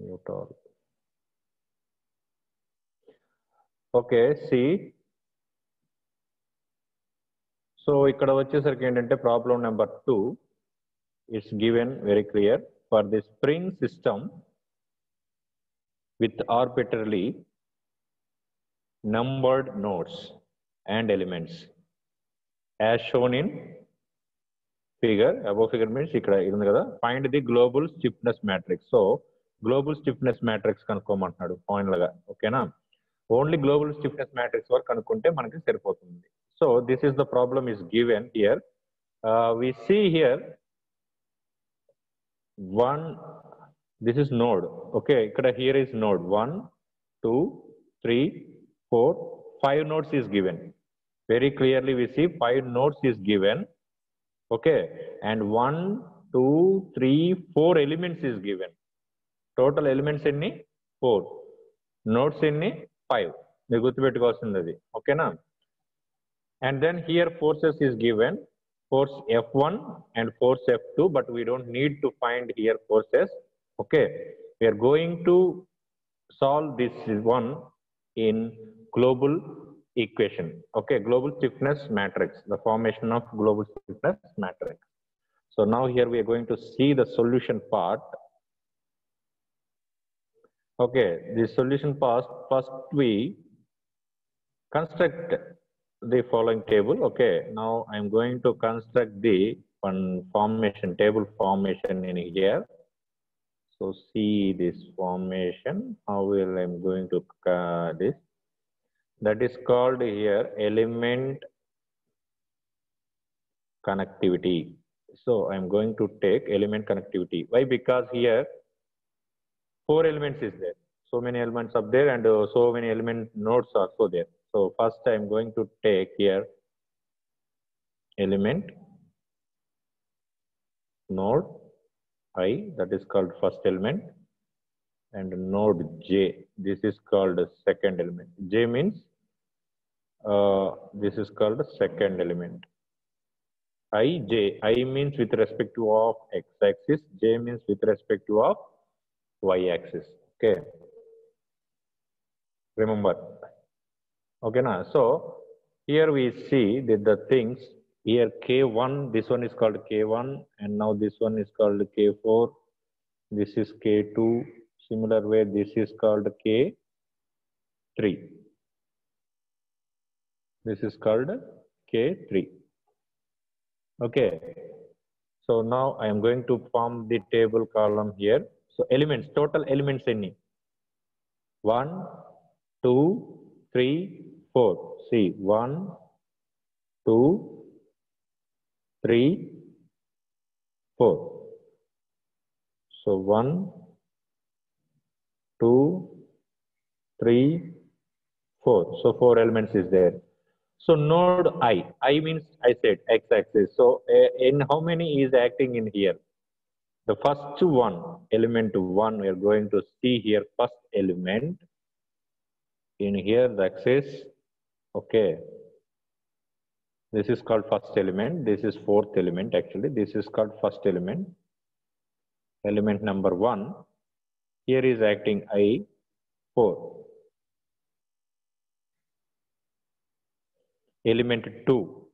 Mute all. Okay, see. So ఇక్కడ వచ్చేసరికి ఏంటంటే problem number 2 is given very clear for the spring system with arbitrarily numbered nodes and elements as shown in figure. Above figure means ఇక్కడ ఉంది కదా, find the global stiffness matrix. So global stiffness matrix కనుక్కోమంటున్నాడు final గా. ఓకేనా, only global stiffness matrix వరకు కనుక్కుంటే మనకి సరిపోతుంది. So this is the problem is given here. We see here one, this is node. Okay, ikkada here is node 1 2 3 4 5 nodes is given. Very clearly we see 5 nodes is given. Okay, and 1 2 3 4 elements is given. Total elements ఎన్ని 4, nodes ఎన్ని 5. మీరు గుర్తుపెట్టుకోవాల్సింది అది. ఓకేనా, and then here forces is given, force F1 and force F2, but we don't need to find here forces. Okay, we are going to solve this one in global equation. Okay, global stiffness matrix, the formation of global stiffness matrix. So now here we are going to see the solution part. Okay, the solution part, first we construct the following table. Okay, now I'm going to construct the one formation, table formation in here. So see this formation, how will I'm going to this, that is called here element connectivity. So I'm going to take element connectivity. Why? Because here 4 elements is there, so many elements up there, and so many element nodes are also there. So first I'm going to take here element node I, that is called first element, and node J, this is called second element. J means this is called second element. I means with respect to of x-axis, J means with respect to of y-axis. Okay, remember. Okay, now so here we see that the things here K1, this one is called K1, and now this one is called K4, this is K2, similar way this is called K3, this is called K3. Okay, so now I am going to form the table column here. So elements, total elements any 1 2 3 4. See 1 2 3 4. So 1 2 3 4. So 4 elements is there. So node I means I said x-axis. So in how many is acting in here? The first one, element 1, we are going to see here first element in here the axis. Okay, this is called first element, this is fourth element. Actually this is called first element, element number 1. Here is acting I4. Element 2,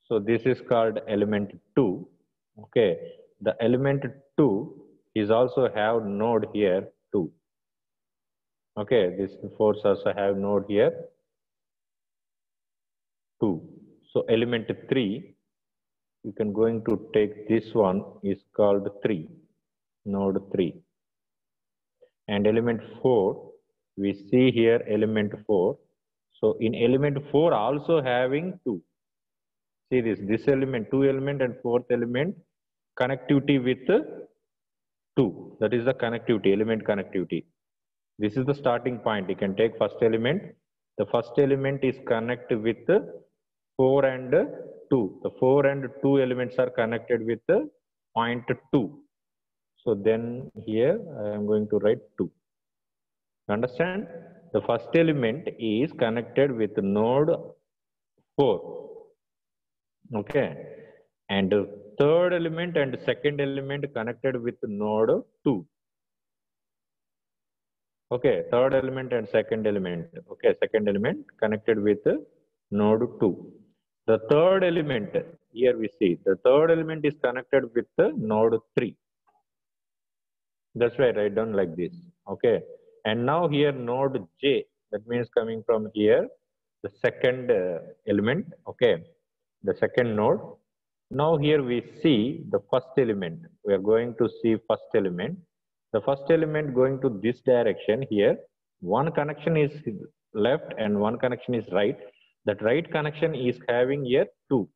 so this is called element 2. Okay, the element 2 is also have node here 2. Okay, this force also have node here 2. So element 3, you can going to take this one is called 3, node 3. And element 4, we see here element 4. So in element 4 also having 2. See this element, 2 element and 4th element connectivity with 2. That is the connectivity, element connectivity. This is the starting point. You can take first element. The first element is connected with 4 and 2. The 4 and 2 elements are connected with point 2. So then here I am going to write 2. Understand? The first element is connected with node 4. Okay, and third element and second element connected with node 2. Okay, third element and second element. Okay, second element connected with node 2. The third element, here we see, the third element is connected with the node 3. That's why I write down like this. Okay, and now here node J, that means coming from here, the second element, okay, the second node. Now here we see the first element. We are going to see first element. The first element going to this direction here. One connection is left and one connection is right. That right connection is having here 2.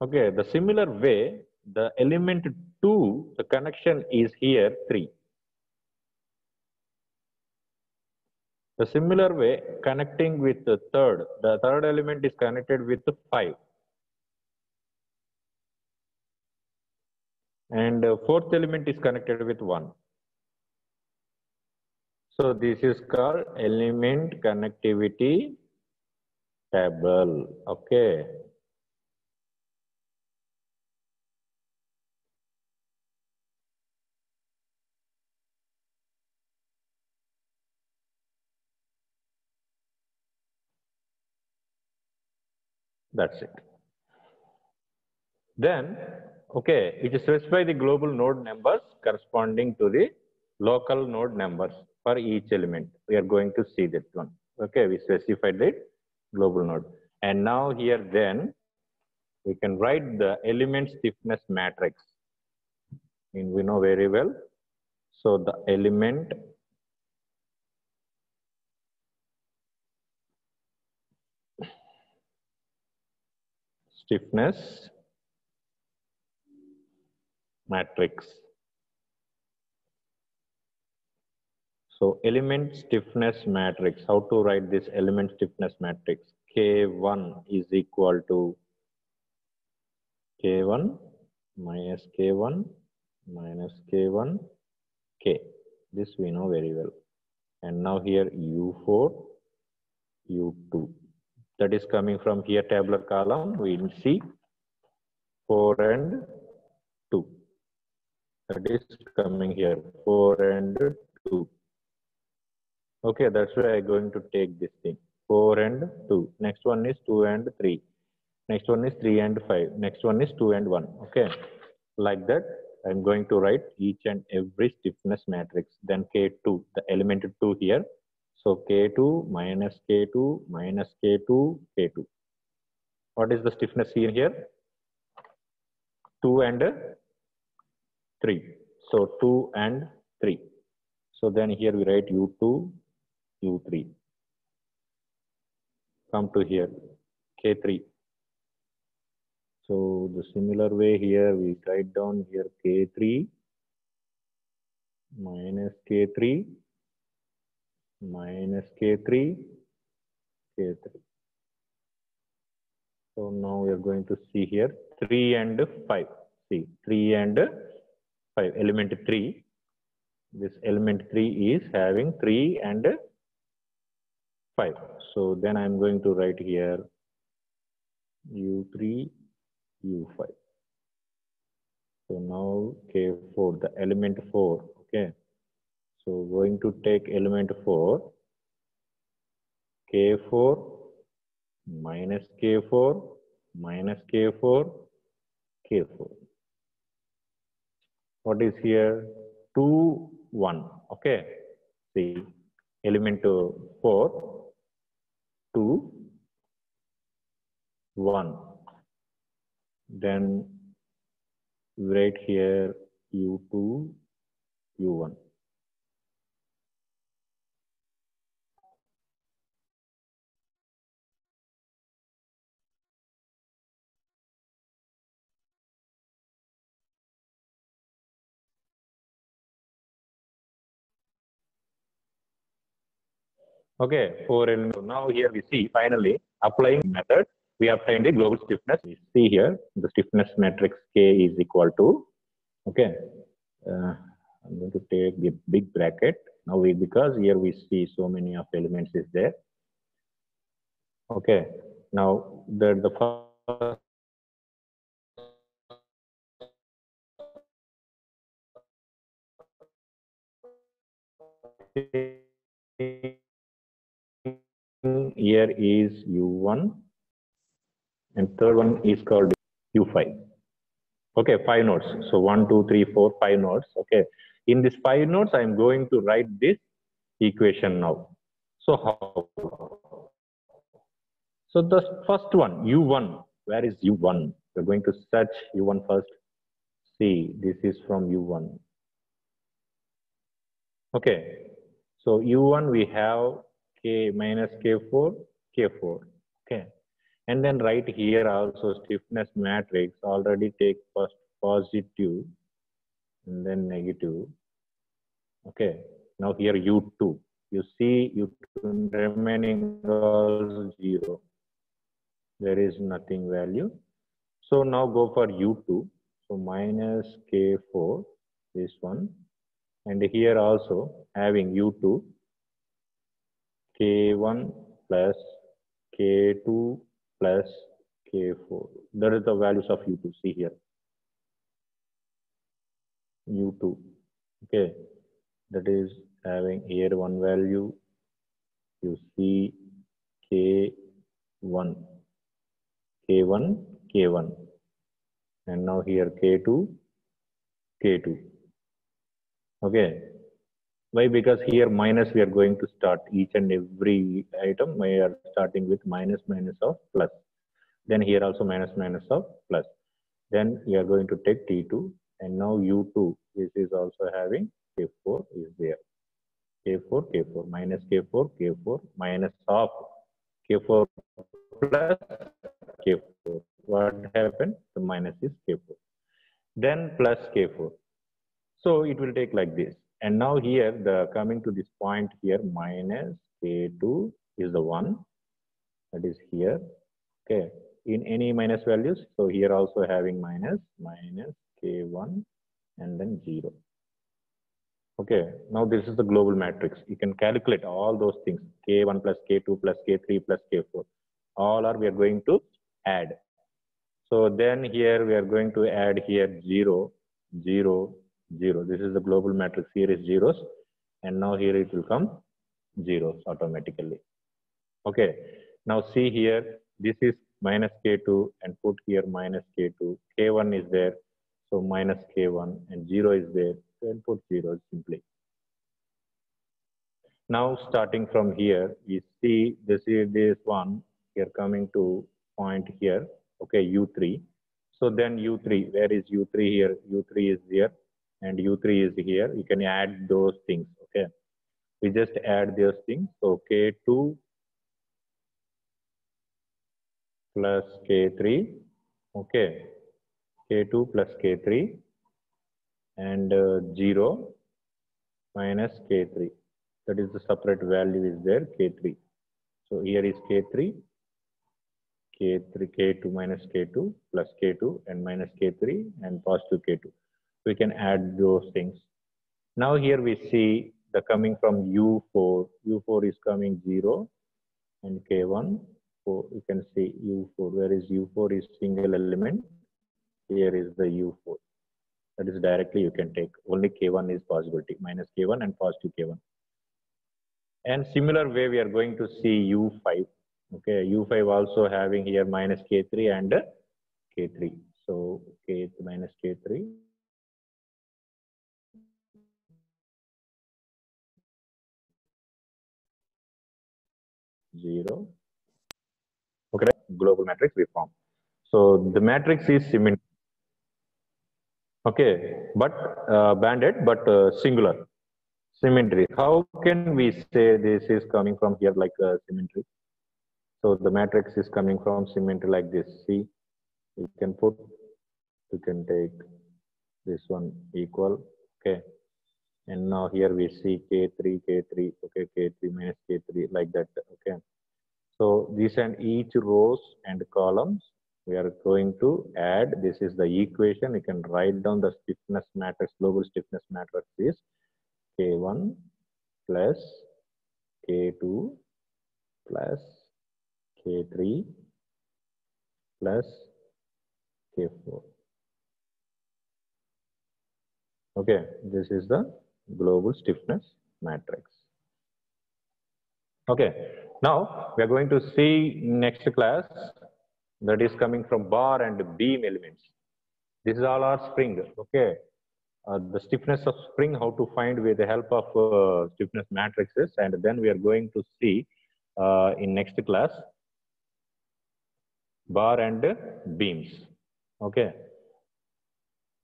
Okay, the similar way, the element 2, the connection is here 3. The similar way, connecting with the third element is connected with the 5. And fourth element is connected with 1. So this is called element connectivity table. Okay. That's it. Then, okay, it specifies the global node numbers corresponding to the local node numbers for each element. We are going to see that one. Okay, we specified the global node. And now here then, we can write the element stiffness matrix. And we know very well. So the element stiffness matrix. So element stiffness matrix, how to write this element stiffness matrix? K1 is equal to K1 minus K1 minus K1 K. This we know very well. And now here U4, U2. That is coming from here tabular column. We will see 4 and 2. That is coming here 4 and 2. Okay, that's why I'm going to take this thing. 4 and 2. Next one is 2 and 3. Next one is 3 and 5. Next one is 2 and 1. Okay, like that, I'm going to write each and every stiffness matrix. Then K2, the element 2 here. So K2 minus K2 minus K2, K2. What is the stiffness here? 2 and 3. So 2 and 3. So then here we write U2, U3. Come to here, K3. So the similar way here, we write down here K3 minus K3 minus K3, K3. So now we are going to see here 3 and 5. See, 3 and 5, element 3. This element 3 is having 3 and 5. So then I'm going to write here U3, U5. So now K4, the element 4, okay. So going to take element 4, K4 minus K4 minus K4, K4. What is here? 2, 1, okay. See, element 4, 2, 1. Then write here U2, U1. Okay, 4 elements. Now here we see finally applying method, we obtain the global stiffness. We see here the stiffness matrix K is equal to, okay, I'm going to take the big bracket. Now because here we see so many of elements is there. Okay, now the first here is U1 and third one is called U5. Okay, 5 nodes. So 1, 2, 3, 4, 5 nodes. Okay, in this 5 nodes, I am going to write this equation now. So how? So the first one, U1, where is U1? We're going to search U1 first. See, this is from U1. Okay, so U1 we have K minus K4, K4. Okay, and then right here also stiffness matrix already take first positive and then negative. Okay, now here U2. You see U2 remaining all 0. There is nothing value. So now go for U2. So minus K4, this one. And here also having U2, K1 plus K2 plus K4. That is the values of U2. See here. U2. Okay. That is having here one value. You see K1. K1, K1. And now here K2, K2. Okay. Why? Because here minus we are going to start each and every item. We are starting with minus minus of plus. Then here also minus minus of plus. Then we are going to take T2 and now U2. This is also having K4 is there. K4, K4 minus K4, K4 minus of K4 plus K4. What happened? The minus is K4. Then plus K4. So it will take like this. And now here, the coming to this point here, minus K2 is the 1. That is here. Okay. In any minus values, so here also having minus, minus K1 and then 0. Okay. Now this is the global matrix. You can calculate all those things. K1 plus K2 plus K3 plus K4. All are we are going to add. So then here we are going to add here 0, 0, 0. This is the global matrix. Here is zeros. And now here it will come zeros automatically. Okay. Now see here, this is minus K2 and put here minus K2. K1 is there. So minus K1 and 0 is there. So and put 0 simply. Now starting from here, we see this one here coming to point here. Okay, U3. So then U3, where is U3 here? U3 is here and U3 is here. You can add those things. Okay, we just add those things. So K2 plus K3. Okay, K2 plus K3 and 0 minus K3. That is the separate value is there, K3. So here is K3, K3, K2 minus K2 plus K2 and minus K3 and positive K2. We can add those things. Now here we see the coming from U4. U4 is coming 0 and K1. So you can see U4. Where is U4 is single element. Here is the U4. That is directly you can take. Only K1 is possibility. Minus K1 and positive K1. And similar way we are going to see U5. Okay, U5 also having here minus K3 and K3. So K minus K3. 0. Okay, global matrix we form. So the matrix is symmetric. Okay, but banded, but singular. Symmetry. How can we say this is coming from here like symmetry? So the matrix is coming from symmetry like this. See, you can put, you can take this one equal. Okay, and now here we see K3, K3. Okay, K3 minus K3 like that. Okay. So these and each rows and columns we are going to add. This is the equation. You can write down the stiffness matrix. Global stiffness matrix is K1 plus K2 plus K3 plus K4. Okay, this is the global stiffness matrix. Okay, now we are going to see next class that is coming from bar and beam elements. This is all our spring. Okay, the stiffness of spring, how to find with the help of stiffness matrices, and then we are going to see in next class bar and beams. Okay,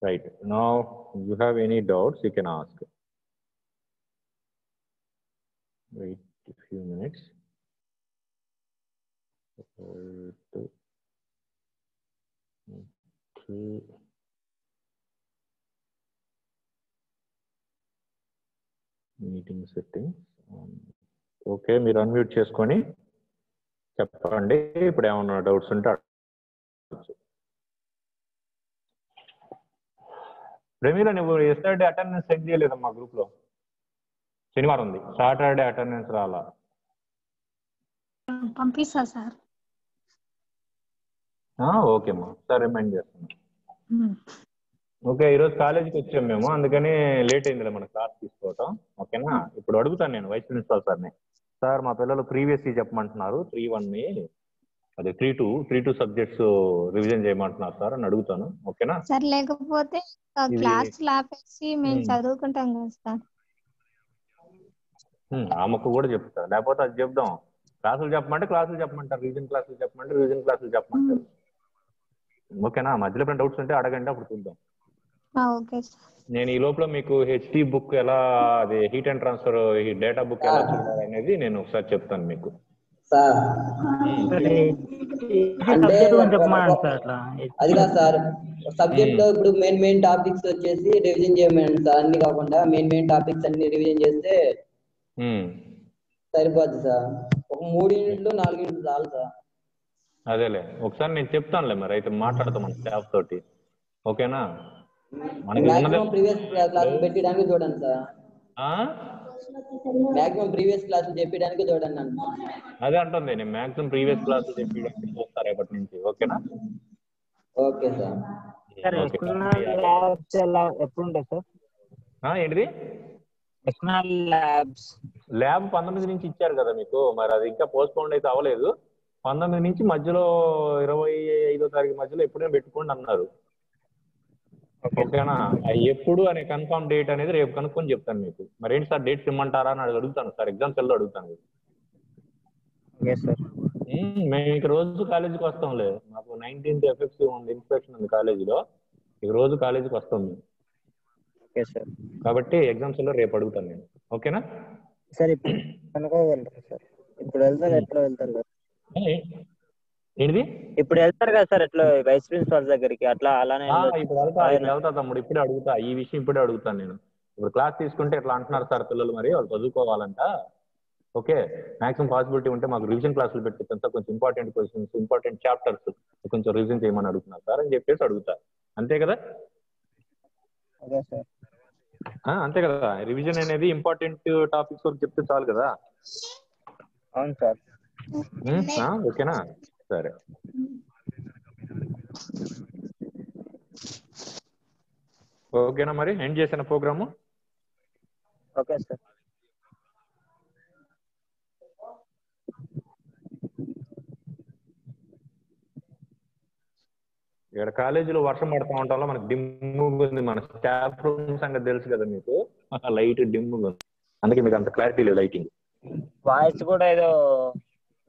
right. Now you have any doubts, you can ask. Wait a few minutes. Okay. Meeting settings. Okay, మీరు unmute చేసుకొని చెప్పండి ఇప్పుడు ఏమన్నా doubts ఉంటే అడగచ్చు. ప్రమీల నువ్వు yesterday attendance check చేయలేదమ్మా group లో. శనివారం ఉంది, సాటర్డే అటెండెన్స్ రాలా. పంపిస్తా సార్. ఓకే అమ్మా, సార్ రిమైండ్ చేస్తున్నా. ఓకే, ఈరోజు కాలేజీకి వచ్చాం మేము, అందుకని లేట్ అయిందిలే మన క్లాస్ తీసుకోవటం. ఓకేనా, ఇప్పుడు అడుగుతాను నేను వైస్ ప్రిన్సిపాల్ సార్ని. సార్ మా పిల్లలు ప్రీవియస్ చెప్పమంటున్నారు 3-1ని, అదే 3-2 సబ్జెక్ట్స్ రివిజన్ చేయమంటున్నారు సార్ అని అడుగుతాను. ఓకేనా సార్, లేకపోతే క్లాస్ ఆపేసి మేము చదువుకుంటాం కదా సార్. ఆమెకు కూడా చెప్తా, లేకపోతే అది చెప్దాం. క్లాసులు చెప్పమంటే క్లాసులు చెప్పమంటారు, రివిజన్ క్లాసులు చెప్పమంటే రివిజన్ క్లాసులు చెప్పమంటారు. ఓకేనా, మధ్యలో ఎప్పుడైనా డౌట్స్ ఉంటే అడగండి, అప్పుడు చూద్దాం. Okay sir. నేను ఈ లోపల మీకు హెచ్డి బుక్ ఎలా, అది heat and transfer data book ఎలా చూడాలి అనేది నేను ఒకసారి చెప్తాను మీకు. అది కాదు సార్, సబ్జెక్ట్ లో ఇప్పుడు మెయిన్ టాపిక్స్ వచ్చేసి రివిజన్ చేయమని సార్. అన్ని కాకుండా మెయిన్ టాపిక్స్ అన్ని రివిజన్ చేస్తే సరిపోద్ది సార్. ఒక 3 యూనిట్లు 4 యూనిట్లు చాలు సార్. అదేలే, ఒకసారి నేను చెప్తానులే, మరి అయితే మాట్లాడతాం మన స్టాఫ్ తోటి. ఓకేనా, ప్రీవియస్ క్లాస్ పెట్టడానికి చూడండి సార్. మాక్సిమం ప్రీవియస్ క్లాస్ చెప్పడానికి చూడండి అన్న. అదే అంటుంది, నేను మాక్సిమం ప్రీవియస్ క్లాస్ చెప్పడానికి చూస్తా రేపటి నుంచి. ఓకేనా. Okay sir. ఎప్పుడు ఉంటాయి సార్? ఏంటిది ల్యాబ్ 19 నుంచి ఇచ్చారు కదా మీకు, మరి అది ఇంకా పోస్ట్ పోన్ అయితే అవ్వలేదు. 19 నుంచి మధ్యలో 25వ తారీఖు మధ్యలో ఎప్పుడైనా పెట్టుకోండి అన్నారు. ఓకేనా, ఎప్పుడు అనే కన్ఫర్మ్ డేట్ అనేది రేపు కనుక్కొని చెప్తాను మీకు. మరి ఏంటి సార్ డేట్స్ ఇమ్మంటారా అని అడుగుతాను సార్, ఎగ్జామ్స్ వెళ్ళి అడుగుతాను. మేము ఇక రోజు కాలేజీకి వస్తాంలే, మాకు 19th ఎఫెక్ట్స్ ఉంది, ఇన్స్పెక్షన్ ఉంది కాలేజీలో, ఇక రోజు కాలేజీకి వస్తాం మేము. కాబట్టి ఎగ్జామ్స్ లో రేపు అడుగుతాను నేను. ఓకేనా సార్? ఇప్పుడు వెళ్తారు, ఎట్లా వెళ్తారు? ఏంటిది ఇప్పుడు వెళ్తారు కదా సార్, ఎట్లా వైస్ ప్రిన్సిపాల్ దగ్గరికి అట్లా? అలానే ఇప్పుడు వెళ్తా తమ్ముడు, ఇప్పుడే అడుగుతా, ఈ విషయం ఇప్పుడే అడుగుతాను నేను. ఇప్పుడు క్లాస్ తీసుకుంటే ఎట్లా అంటున్నారు సార్ పిల్లలు, మరి వాళ్ళు చదువుకోవాలంట. ఓకే, మాక్సిమం పాసిబిలిటీ ఉంటే మాకు రివిజన్ క్లాసులు పెట్టిందంతా, కొంచెం ఇంపార్టెంట్ క్వశ్చన్స్, ఇంపార్టెంట్ చాప్టర్స్ కొంచెం రివిజన్ చేయమని అడుగుతున్నారు సార్ అని చెప్పేసి అడుగుతా. అంతే కదా? అంతే కదా, రివిజన్ అనేది ఇంపార్టెంట్ టాపిక్స్ వరకు చెప్తే చాలు కదా. అవును సార్. ఓకేనా, సరే. ఓకేనా, మరి ఎండ్ చేసిన ప్రోగ్రాము. Okay sir. ఇక్కడ కాలేజీలో వర్షం పడతా ఉంటాలో మనకు డిమ్ముగా ఉంది, మన స్టాఫ్ రూమ్ సంగతి తెలుసు కదా మీకు, లైట్ డిమ్ముగా ఉంది, అందుకే మీకు అంత క్లారిటీ లేదు. లైటింగ్ వాయిస్ కూడా ఏదో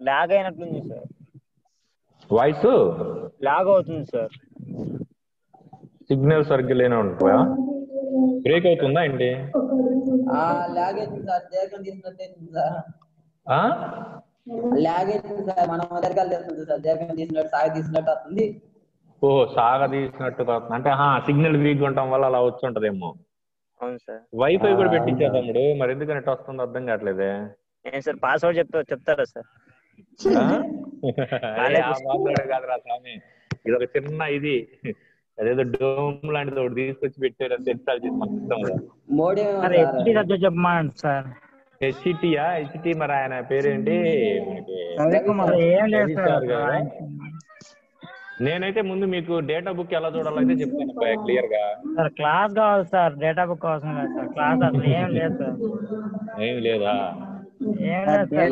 లాగ్ అయినట్టుంది సార్. వాయిస్ లాగ్ అవుతుంది సార్. సిగ్నల్ సరిగ్గా లేనే ఉంటుందా? బ్రేక్ అవుతుందా ఏంటి? లాగ్ అవుతుంది సార్, జగన్ తీసినట్టు సార్. లాగ్ అవుతుంది సార్, మన దగ్గర తెలుస్తుంది సార్, జగన్ తీసినట్టు సాగ తీసినట్టు వస్తుంది. సాగ తీసినట్టు అంటే సిగ్నల్ వీక్ ఉండటం వల్ల అలా వచ్చి ఉంటదేమో. అవును సార్. వైఫై కూడా పెట్టించా తమ్ముడు, మరి ఎందుకు నెట్ వస్తుందో అర్థం కావట్లేదే. సార్ పాస్వర్డ్ చెప్తారా సార్? కాదురా స్వామి, ఇది ఒక చిన్న ఇది, అదేదో డోమ్ లాంటిది ఒకటి తీసుకొచ్చి పెట్టారు, అంతే. ఇన్స్టాల్ చేసి మనకి ఇస్తాం కదా. చెప్పమండి సార్. హెచ్టి మరి ఆయన పేరేంటి? నేనైతే ముందు మీకు డేటా బుక్ ఎలా చూడాలైతే చెప్తాను క్లియర్ గా. సార్ క్లాస్ కావాలి సార్, డేటా బుక్ అవసరం లేదు సార్. క్లాస్ అసలు ఏం లేదు సార్. ఏం లేదా? ఏం లేదు సార్.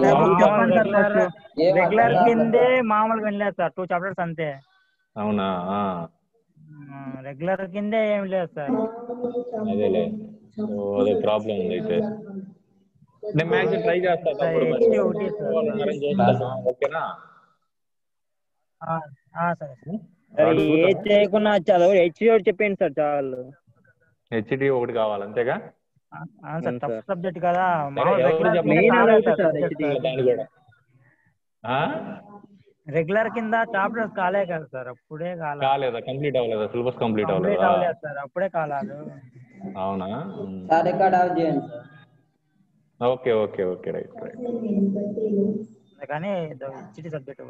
రెగ్యులర్ కిందే మామూలుగా వెళ్ళలేదు సార్, 2 చాప్టర్స్ అంతే. అవునా? రెగ్యులర్ కిందే ఏం లేదు సార్. అదేలే, అదే ప్రాబ్లం ఉంది అయితే. నేను మ్యాక్సిమం ట్రై చేస్తాను తమ్ముడు, మరి ఓకేనా? సరే ఏది చేయకుండా చదువు హెచ్డి చెప్పండి సార్ చాలు. హెచ్డి ఒకటి కావాలి అంతేగా? సార్ టఫ్ సబ్జెక్ట్ కదా. రెగ్యులర్ కింద చాప్టర్స్ కాలే కదా సార్, అప్పుడే కాలేదా? కంప్లీట్ అవ్వలేదా? సిలబస్ కంప్లీట్ అవ్వలేదు సార్, అప్పుడే కాలేదు. అవునా? Sir okay okay okay, right right. కానీ హెచ్డి సబ్జెక్ట్